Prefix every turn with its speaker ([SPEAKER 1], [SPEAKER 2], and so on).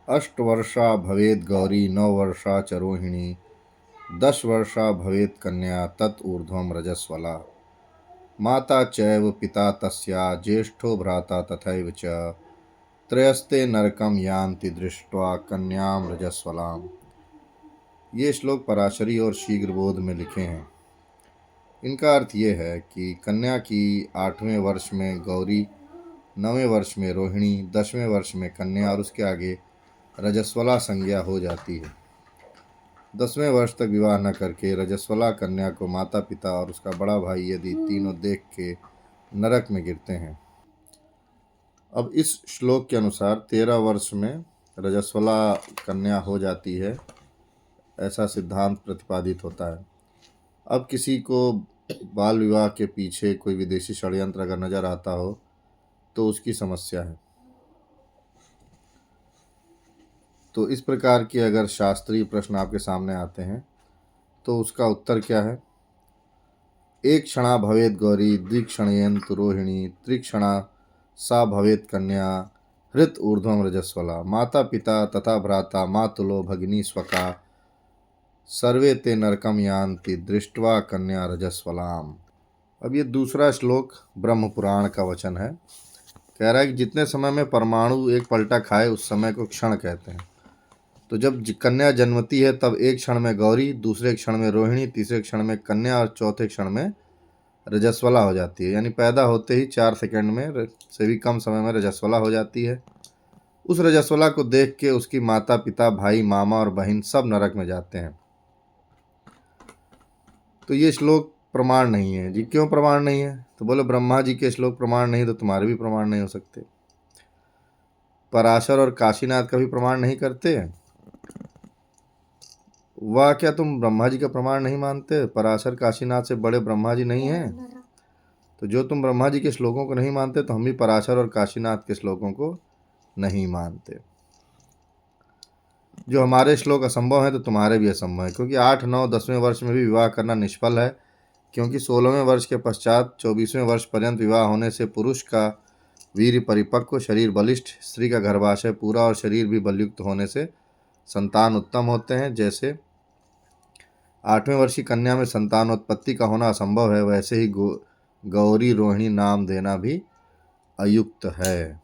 [SPEAKER 1] अष्टवर्षा भवेत् गौरी 9 वर्षा च रोहिणी 10 वर्षा भवेत् कन्या तत् ऊर्ध्वं रजस्वला माता चैव पिता तस्या ज्येष्ठो भ्राता तथैव च त्रयस्ते नरकं यान्ति दृष्ट्वा कन्यां रजस्वलाम। ये श्लोक पराशरी और शीघ्रबोध में लिखे हैं। इनका अर्थ ये है कि कन्या की 8वें वर्ष में गौरी, 9वें वर्ष में रोहिणी, 10वें वर्ष में कन्या और उसके आगे रजस्वला संज्ञा हो जाती है। 10वें वर्ष तक विवाह न करके रजस्वला कन्या को माता पिता और उसका बड़ा भाई यदि तीनों देख के नरक में गिरते हैं। अब इस श्लोक के अनुसार 13 वर्ष में रजस्वला कन्या हो जाती है, ऐसा सिद्धांत प्रतिपादित होता है। अब किसी को बाल विवाह के पीछे कोई विदेशी षड्यंत्र अगर नजर आता हो तो उसकी समस्या है। तो इस प्रकार के अगर शास्त्रीय प्रश्न आपके सामने आते हैं तो उसका उत्तर क्या है? एक क्षणा भवेत् गौरी द्विक्षणयन्तु रोहिणी त्रिक्षणा सा भवेत् कन्या हृत ऊर्ध्वं रजस्वला माता पिता तथा भ्राता मातुलो भगिनी स्वका सर्वे ते नरकम यान्ति दृष्ट्वा कन्या रजस्वलाम। अब ये दूसरा श्लोक ब्रह्म पुराण का वचन है। कह रहा है कि जितने समय में परमाणु एक पलटा खाए उस समय को क्षण कहते हैं। तो जब कन्या जन्मती है तब एक क्षण में गौरी, दूसरे क्षण में रोहिणी, तीसरे क्षण में कन्या और चौथे क्षण में रजस्वला हो जाती है। यानी पैदा होते ही 4 सेकंड में से भी कम समय में रजस्वला हो जाती है। उस रजस्वला को देख के उसकी माता पिता, भाई, मामा और बहन सब नरक में जाते हैं। तो ये श्लोक प्रमाण नहीं है जी। क्यों प्रमाण नहीं है? तो बोले ब्रह्मा जी के श्लोक प्रमाण नहीं तो तुम्हारे भी प्रमाण नहीं हो सकते। पराशर और काशीनाथ का भी प्रमाण नहीं करते। वाह, क्या तुम ब्रह्मा जी का प्रमाण नहीं मानते? पराशर काशीनाथ से बड़े ब्रह्मा जी नहीं हैं? तो जो तुम ब्रह्मा जी के श्लोकों को नहीं मानते तो हम भी पराशर और काशीनाथ के श्लोकों को नहीं मानते। जो हमारे श्लोक असंभव हैं तो तुम्हारे भी असंभव है, क्योंकि 8, 9, 10वें वर्ष में भी विवाह करना निष्फल है। क्योंकि 16वें वर्ष के पश्चात 24वें वर्ष पर्यंत विवाह होने से पुरुष का वीर्य परिपक्व, शरीर बलिष्ठ, स्त्री का गर्भाशय पूरा और शरीर भी बलयुक्त होने से संतान उत्तम होते हैं। जैसे 8वें वर्ष की कन्या में संतानोत्पत्ति का होना असंभव है, वैसे ही गौरी रोहिणी नाम देना भी अयुक्त है।